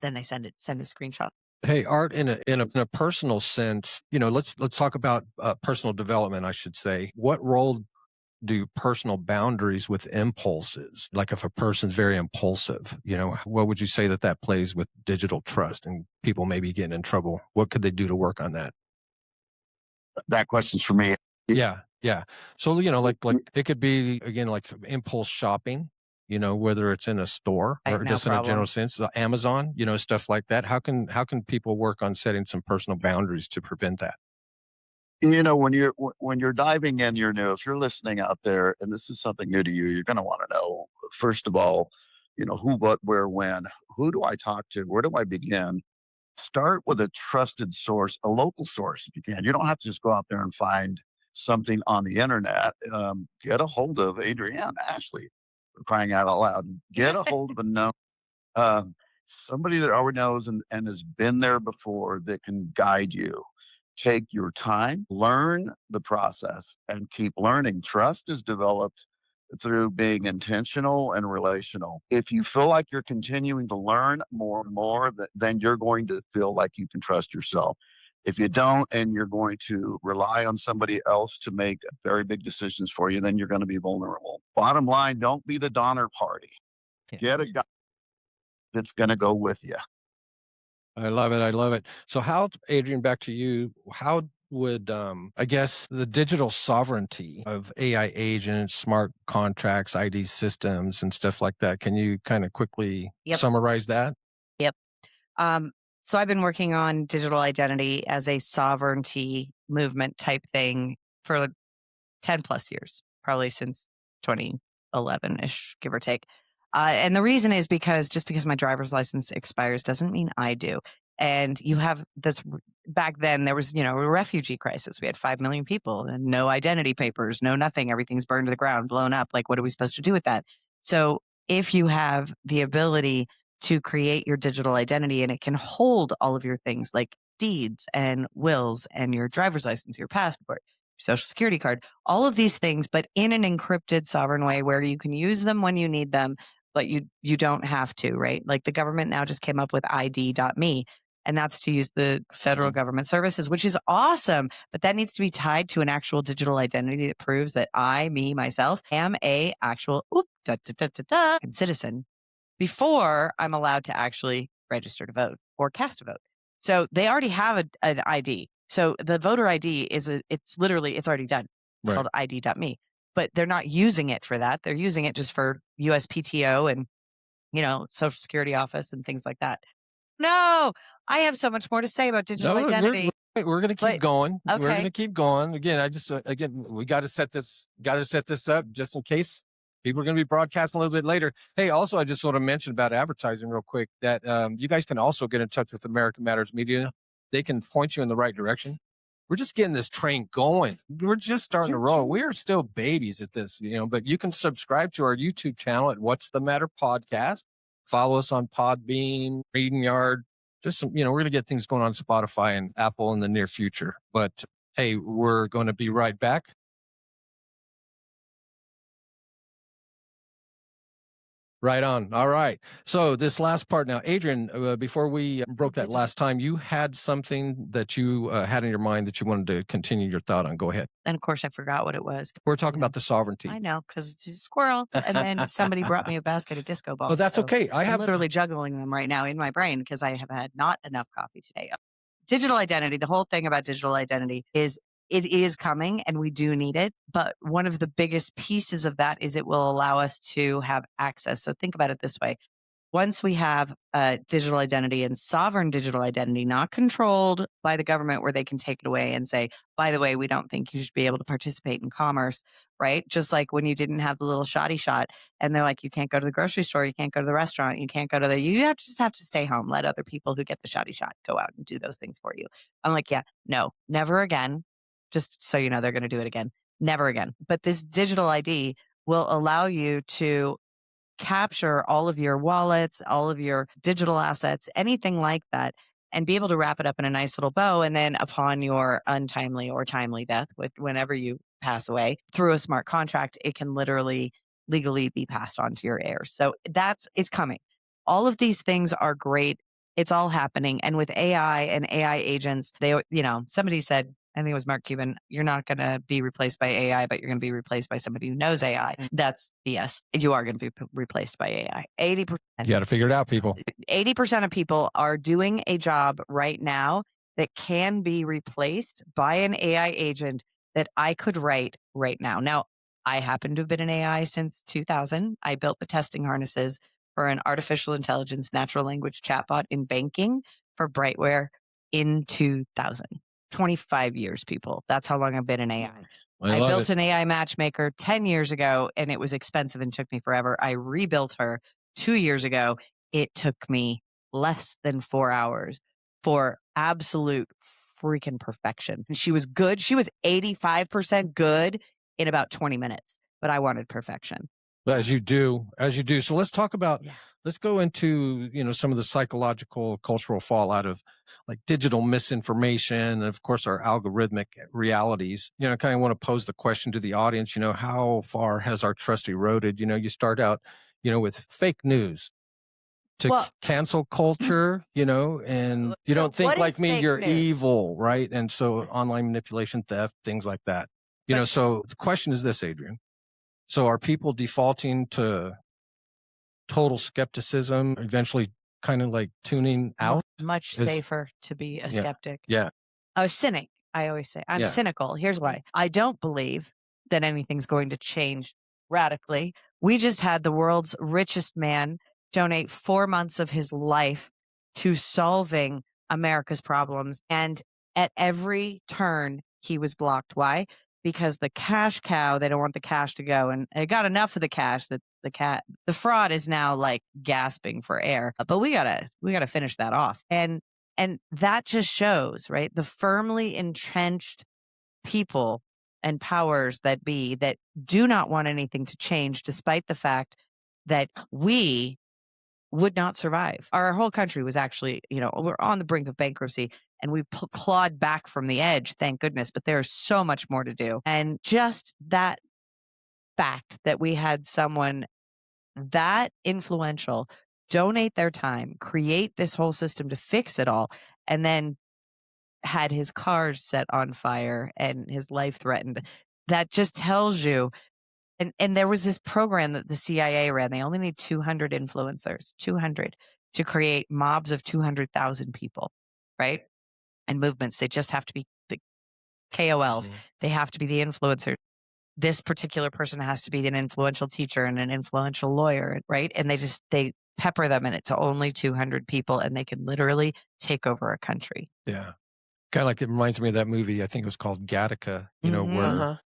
Then they send a screenshot. Hey, Art, in a personal sense, let's talk about personal development, I should say. What role do personal boundaries with impulses, like if a person's very impulsive, what would you say that plays with digital trust and people maybe getting in trouble? What could they do to work on that? That question's for me. Yeah. So, like it could be, again, like impulse shopping, whether it's in a store or just in a general sense, Amazon, stuff like that. How can people work on setting some personal boundaries to prevent that? When you're diving in, if you're listening out there and this is something new to you, you're going to want to know, first of all, who, what, where, when, who do I talk to? Where do I begin? Start with a trusted source, a local source if you can. You don't have to just go out there and find something on the internet. Get a hold of Adryenn Ashley, for crying out loud. Get a hold of a known, somebody that already knows and has been there before that can guide you. Take your time, learn the process, and keep learning. Trust is developed through being intentional and relational. If you feel like you're continuing to learn more and more, then you're going to feel like you can trust yourself. If you don't, and you're going to rely on somebody else to make very big decisions for you, then you're going to be vulnerable. Bottom line, don't be the Donner Party. Get a guy that's going to go with you. I love it. So how, Adryenn, back to you, how would, I guess, the digital sovereignty of AI agents, smart contracts, ID systems, and stuff like that, can you kind of quickly summarize that? Yep. So I've been working on digital identity as a sovereignty movement type thing for 10 plus years, probably since 2011-ish, give or take. And the reason is because my driver's license expires doesn't mean I do. And you have this, back then there was, a refugee crisis. We had 5 million people and no identity papers, no nothing. Everything's burned to the ground, blown up. Like, what are we supposed to do with that? So if you have the ability to create your digital identity and it can hold all of your things like deeds and wills and your driver's license, your passport, social security card, all of these things, but in an encrypted sovereign way where you can use them when you need them, but you don't have to, right? Like the government now just came up with ID.me, and that's to use the federal government services, which is awesome, but that needs to be tied to an actual digital identity that proves that I, myself, am a actual citizen before I'm allowed to actually register to vote or cast a vote. So they already have an ID. So the voter ID it's already done. It's called ID.me, but they're not using it for that. They're using it just for USPTO and, Social Security office and things like that. No, I have so much more to say about digital identity. We're going to keep going. Okay. We're going to keep going. Again, we got to set this up just in case people are going to be broadcasting a little bit later. Hey, also, I just want to mention about advertising real quick that you guys can also get in touch with American Matters Media. They can point you in the right direction. We're just getting this train going. We're just starting to roll. We are still babies at this, but you can subscribe to our YouTube channel at What's the Matter Podcast. Follow us on Podbean, Reading Yard. Just some, we're going to get things going on Spotify and Apple in the near future. But hey, we're going to be right back. Right on. All right. So this last part now, Adryenn, before we broke that last time, you had something that you had in your mind that you wanted to continue your thought on. Go ahead. And of course, I forgot what it was. We're talking about the sovereignty. I know, because it's a squirrel. And then somebody brought me a basket of disco balls. Oh, that's okay. I'm literally juggling them right now in my brain because I have had not enough coffee today. Digital identity, the whole thing about digital identity is it is coming and we do need it. But one of the biggest pieces of that is it will allow us to have access. So think about it this way. Once we have a digital identity and sovereign digital identity, not controlled by the government where they can take it away and say, by the way, we don't think you should be able to participate in commerce, right? Just like when you didn't have the little shoddy shot and they're like, you can't go to the grocery store, you can't go to the restaurant, you can't go to just have to stay home. Let other people who get the shoddy shot go out and do those things for you. I'm like, yeah, no, never again. Just so you know, they're going to do it again. Never again. But this digital ID will allow you to capture all of your wallets, all of your digital assets, anything like that, and be able to wrap it up in a nice little bow. And then upon your untimely or timely death, whenever you pass away through a smart contract, it can literally legally be passed on to your heirs. So it's coming. All of these things are great. It's all happening. And with AI and AI agents, somebody said, I think it was Mark Cuban, you're not going to be replaced by AI, but you're going to be replaced by somebody who knows AI. That's BS. You are going to be replaced by AI. 80%. You got to figure it out, people. 80% of people are doing a job right now that can be replaced by an AI agent that I could write right now. Now, I happen to have been an AI since 2000. I built the testing harnesses for an artificial intelligence natural language chatbot in banking for Brightware in 2000. 25 years, people. That's how long I've been in AI. I built an AI matchmaker 10 years ago and it was expensive and took me forever. I rebuilt her 2 years ago. It took me less than 4 hours for absolute freaking perfection. She was good. She was 85% good in about 20 minutes, but I wanted perfection. As you do. So let's talk about, let's go into, some of the psychological, cultural fallout of like digital misinformation and of course our algorithmic realities. Kind of want to pose the question to the audience, how far has our trust eroded? You start out, with fake news to cancel culture, and you don't think like me, you're evil, right? And so online manipulation, theft, things like that. So the question is this, Adryenn. So are people defaulting to total skepticism, eventually kind of like tuning out? Much safer to be a skeptic. Yeah. A cynic, I always say. I'm cynical. Here's why. I don't believe that anything's going to change radically. We just had the world's richest man donate 4 months of his life to solving America's problems. And at every turn, he was blocked. Why? Because the cash cow, they don't want the cash to go. And it got enough of the cash that the fraud is now like gasping for air. But we gotta finish that off. And that just shows, right? The firmly entrenched people and powers that be that do not want anything to change, despite the fact that we would not survive. Our whole country was actually, we're on the brink of bankruptcy. And we clawed back from the edge, thank goodness. But there's so much more to do. And just that fact that we had someone that influential donate their time, create this whole system to fix it all, and then had his cars set on fire and his life threatened, that just tells you. And there was this program that the CIA ran. They only need 200 influencers, 200, to create mobs of 200,000 people, right? And movements. They just have to be the KOLs. They have to be the influencers. This particular person has to be an influential teacher and an influential lawyer, right? And they pepper them, and it's only 200 people, and they can literally take over a country. Yeah. Kind of like it reminds me of that movie, I think it was called Gattaca, where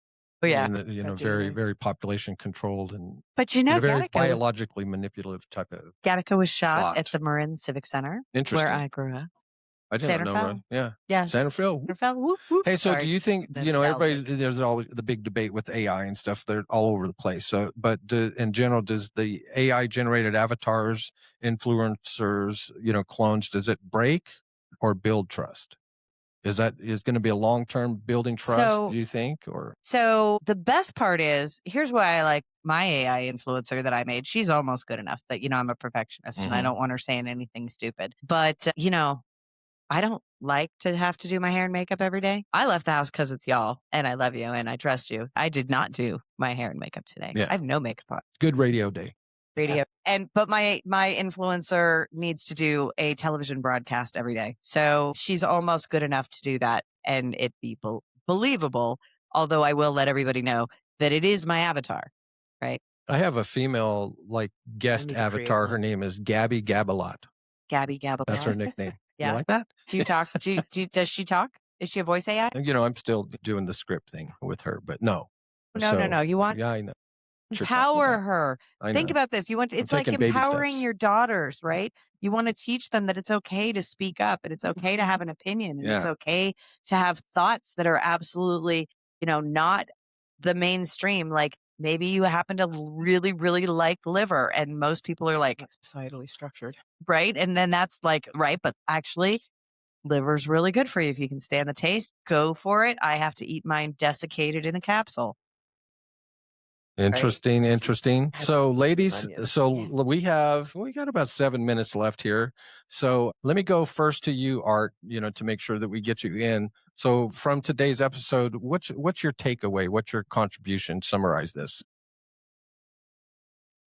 very, very population controlled and very biologically manipulative type of Gattaca was shot plot. at the Marin Civic Center, Interesting. where I grew up. I didn't know. Yeah. Santa Fe. Whoop, whoop. Hey, so Sorry. do you think, everybody, there's always the big debate with AI and stuff. They're all over the place. So, but in general, does the AI generated avatars, influencers, clones, does it break or build trust? Is going to be a long-term building trust, do you think? So the best part is, here's why I like my AI influencer that I made. She's almost good enough, but I'm a perfectionist and I don't want her saying anything stupid. But, I don't like to have to do my hair and makeup every day. I left the house because it's y'all and I love you and I trust you. I did not do my hair and makeup today. Yeah. I have no makeup on. Good radio day. But my influencer needs to do a television broadcast every day. So she's almost good enough to do that and it be believable. Although I will let everybody know that it is my avatar, right? I have a female guest avatar. Her name is Gabby Gabalot. Gabby Gabalot. That's her nickname. Yeah. You like that? Do you talk? Does she talk? Is she a voice AI? I'm still doing the script thing with her, but no. No. You want? Yeah, I know. Empower her. Think about this. It's like empowering your daughters, right? You want to teach them that it's okay to speak up and it's okay to have an opinion and it's okay to have thoughts that are absolutely, not the mainstream. Like maybe you happen to really, really like liver and most people are like societally structured. Right. And then that's right. But actually, liver's really good for you. If you can stand the taste, go for it. I have to eat mine desiccated in a capsule. Interesting. So ladies, we got about 7 minutes left here. So let me go first to you, Art, to make sure that we get you in. So from today's episode, what's your takeaway? What's your contribution? Summarize this.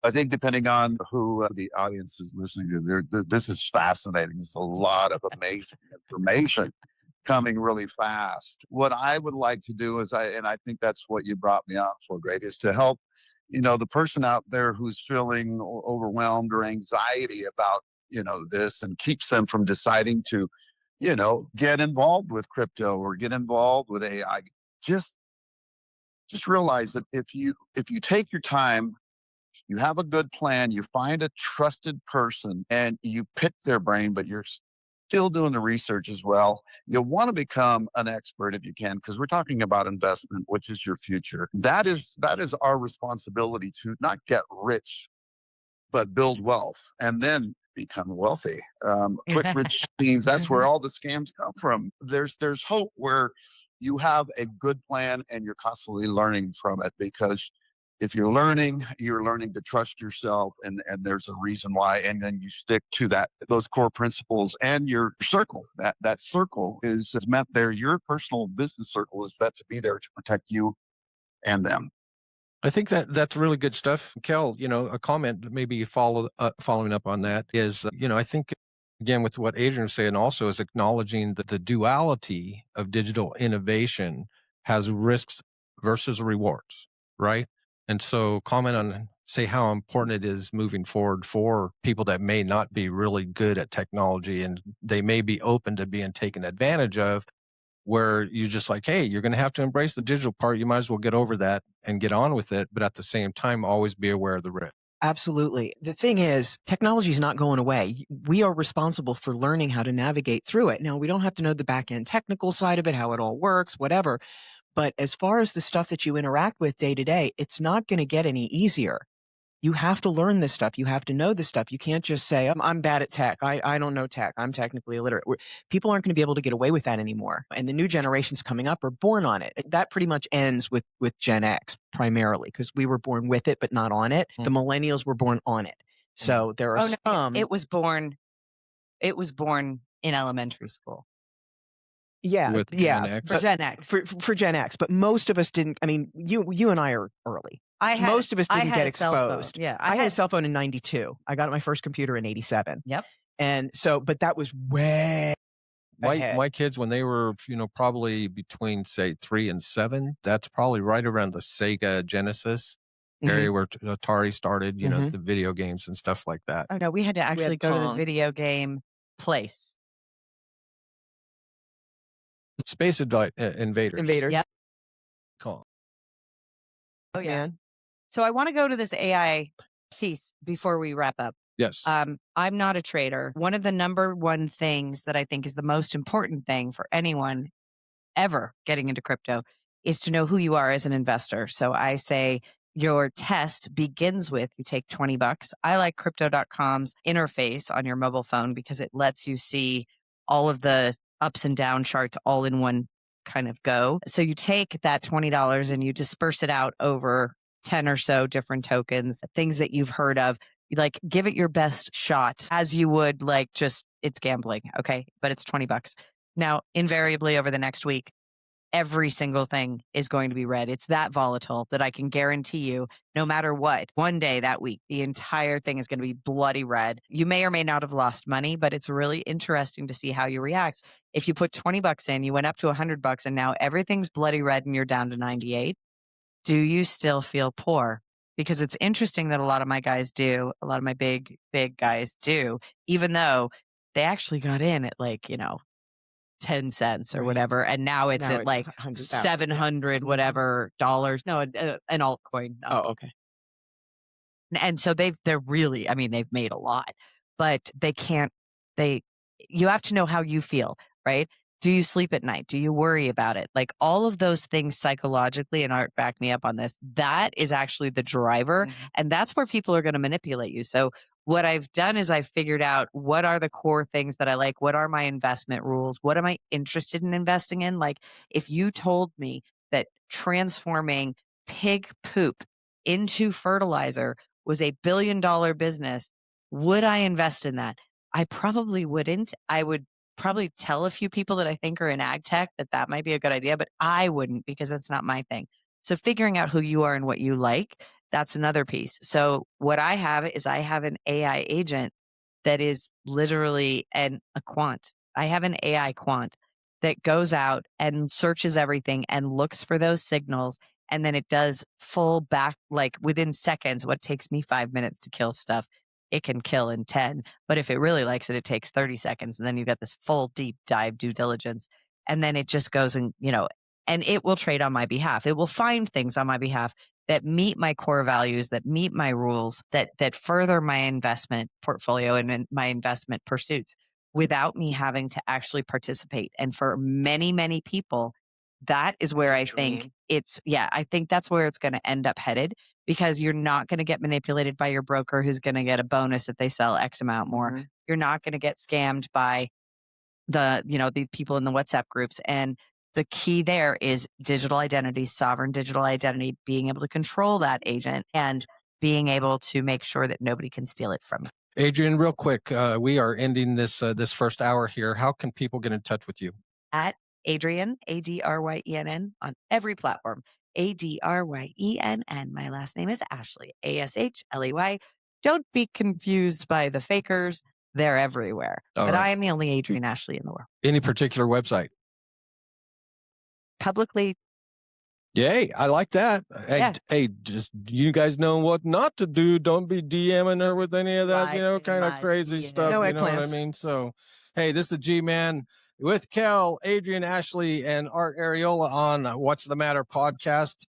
I think depending on who the audience is listening to, this is fascinating. There's a lot of amazing information coming really fast. What I would like to do is, I think that's what you brought me on for, Greg, is to help, the person out there who's feeling overwhelmed or anxiety about, this and keeps them from deciding to, get involved with crypto or get involved with AI. Just realize that if you take your time, you have a good plan, you find a trusted person and you pick their brain, but you're still doing the research as well. You'll want to become an expert if you can, because we're talking about investment, which is your future. That is our responsibility to not get rich, but build wealth and then become wealthy. Quick rich schemes, that's where all the scams come from. There's hope where you have a good plan and you're constantly learning from it, because if you're learning to trust yourself, and there's a reason why, and then you stick to those core principles and your circle. That circle is meant there. Your personal business circle is meant to be there to protect you and them. I think that's really good stuff. Kel, a comment maybe following up on that is, I think, again, with what Adryenn was saying also, is acknowledging that the duality of digital innovation has risks versus rewards, right? And so comment on, say, how important it is moving forward for people that may not be really good at technology and they may be open to being taken advantage of, where you just hey, you're going to have to embrace the digital part. You might as well get over that and get on with it. But at the same time, always be aware of the risk. Absolutely. The thing is, technology is not going away. We are responsible for learning how to navigate through it. Now, we don't have to know the back end technical side of it, how it all works, whatever. But as far as the stuff that you interact with day to day, it's not going to get any easier. You have to learn this stuff. You have to know this stuff. You can't just say, I'm bad at tech. I don't know tech. I'm technically illiterate. People aren't going to be able to get away with that anymore. And the new generations coming up are born on it. That pretty much ends with Gen X primarily, because we were born with it, but not on it. The millennials were born on it. So there are some. It was born in elementary school. Yeah, with Gen X. For Gen X. For Gen X. But most of us didn't. I mean, you and I are early. Most of us didn't get exposed. Yeah, I had a cell phone in 92. I got my first computer in 87. Yep. And so, but that was way ahead. My kids, when they were, probably between, say, 3 and 7, that's probably right around the Sega Genesis area where Atari started, the video games and stuff like that. Oh, no, we had to actually go to the video game place. Space Invaders. Yep. Cool. Oh, yeah. Man. So I want to go to this AI piece before we wrap up. Yes. I'm not a trader. One of the number one things that I think is the most important thing for anyone ever getting into crypto is to know who you are as an investor. So I say your test begins with, you take $20. I like crypto.com's interface on your mobile phone because it lets you see all of the ups and down charts all in one kind of go. So you take that $20 and you disperse it out over 10 or so different tokens, things that you've heard of. Like, give it your best shot as you would like just, it's gambling. Okay. But it's $20. Now, invariably over the next week, every single thing is going to be red. It's that volatile that I can guarantee you, no matter what, one day that week, the entire thing is going to be bloody red. You may or may not have lost money, but it's really interesting to see how you react. If you put $20 in, you went up to $100 and now everything's bloody red and you're down to 98. Do you still feel poor? Because it's interesting that a lot of my guys do, a lot of my big guys do, even though they actually got in at like, 10 cents or whatever. And now it's at like 700 whatever dollars. No, an altcoin. Oh, okay. And so they're really, I mean, they've made a lot, but you have to know how you feel, right? Do you sleep at night? Do you worry about it? Like all of those things psychologically, and Art backed me up on this, that is actually the driver. And that's where people are going to manipulate you. So what I've done is I've figured out what are the core things that I like? What are my investment rules? What am I interested in investing in? Like if you told me that transforming pig poop into fertilizer was $1 billion business, would I invest in that? I probably wouldn't. I would probably tell a few people that I think are in ag tech that might be a good idea, but I wouldn't because that's not my thing. So figuring out who you are and what you like, that's another piece. So what I have is I have an AI agent that is literally a quant. I have an AI quant that goes out and searches everything and looks for those signals. And then it does full back, like within seconds, what takes me 5 minutes to kill stuff, it can kill in 10. But if it really likes it, it takes 30 seconds. And then you get this full deep dive due diligence. And then it just goes and, and it will trade on my behalf. It will find things on my behalf that meet my core values, that meet my rules, that further my investment portfolio and my investment pursuits without me having to actually participate. And for many, many people, that is where I think I think that's where it's going to end up headed, because you're not going to get manipulated by your broker who's going to get a bonus if they sell X amount more. You're not going to get scammed by the people in the WhatsApp groups. And the key there is digital identity, sovereign digital identity, being able to control that agent and being able to make sure that nobody can steal it from you. Adryenn, real quick, we are ending this first hour here. How can people get in touch with you? At Adryenn, Adryenn, on every platform. Adryenn. My last name is Ashley, Ashley. Don't be confused by the fakers. They're everywhere. But I am the only Adryenn Ashley in the world. Any particular website? Publicly. Yay, I like that. Hey, just you guys know what not to do. Don't be DMing her with any of that, kind of crazy stuff. No you know eggplants. what I mean? So, hey, this is the G-Man with Kel, Adryenn Ashley, and Art Arreola on What's the Matter podcast.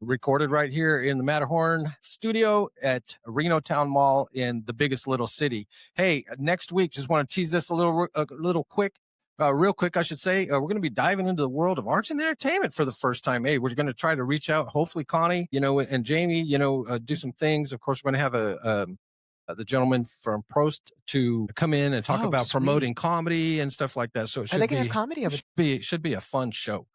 Recorded right here in the Matterhorn studio at Reno Town Mall in the biggest little city. Hey, next week, just want to tease this a little quick. Real quick, I should say, we're going to be diving into the world of arts and entertainment for the first time. Hey, we're going to try to reach out, hopefully Connie, and Jamie, do some things. Of course, we're going to have the gentleman from Prost to come in and talk about promoting comedy and stuff like that. So it should Are they going to have comedy? Should be a fun show.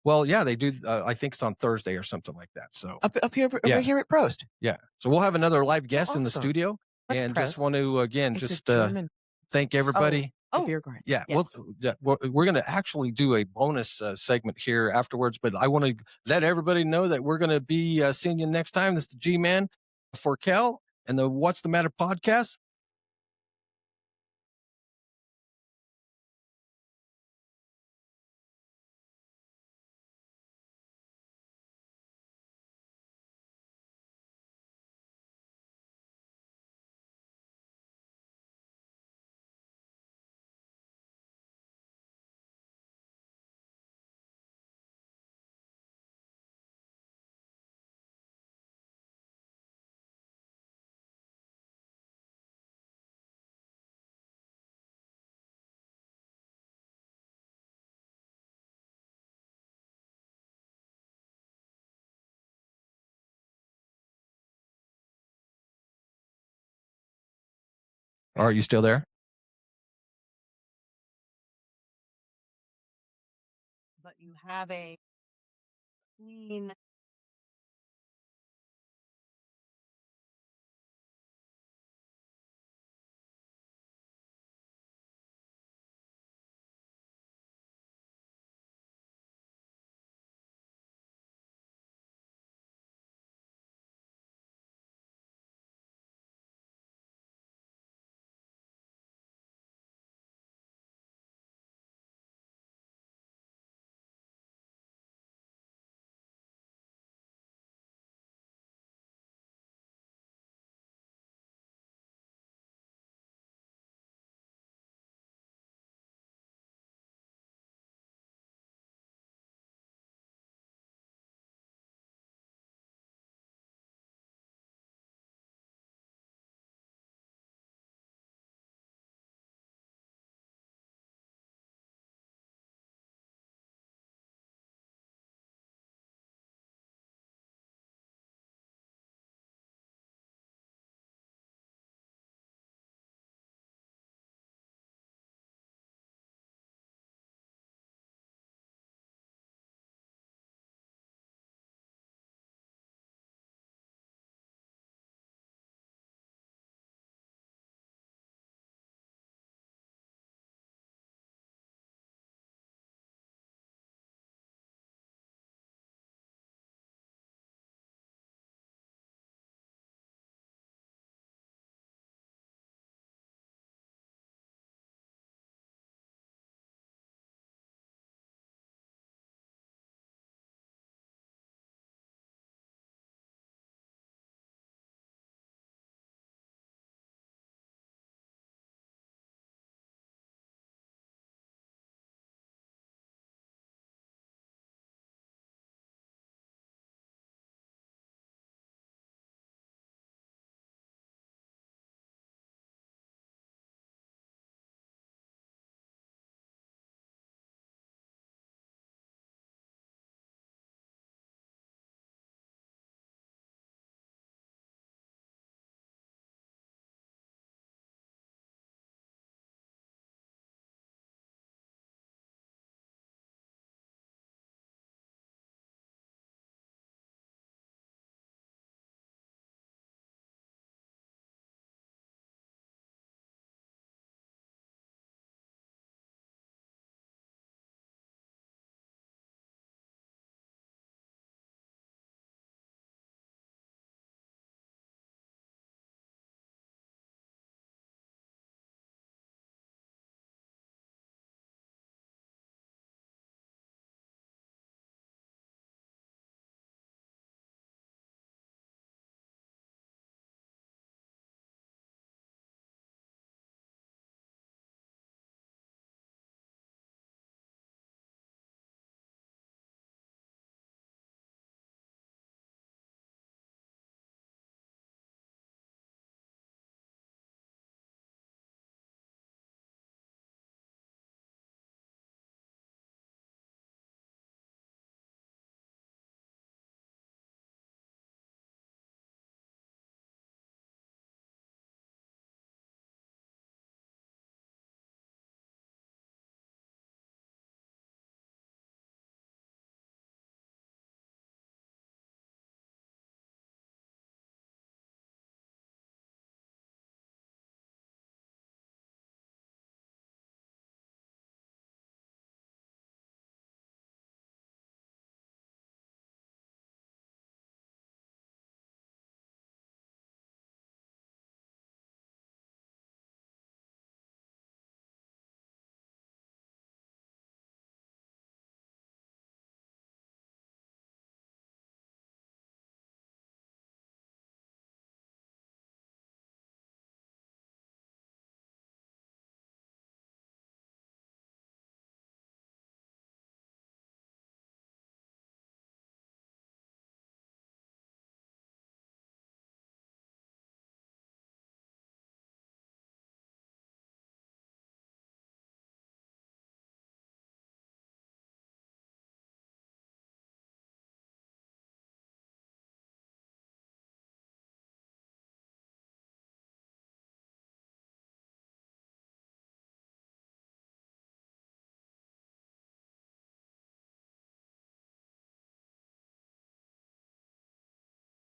Well, yeah, they do. I think it's on Thursday or something like that. So up here, over here at Prost. Yeah. So we'll have another live guest in the studio. What's and Prost? Just want to, again, thank everybody. Beer garden. Yeah. Yes. We're going to actually do a bonus segment here afterwards, but I want to let everybody know that we're going to be seeing you next time. This is the G-Man for Kel and the What's the Matter podcast. Are you still there? have a clean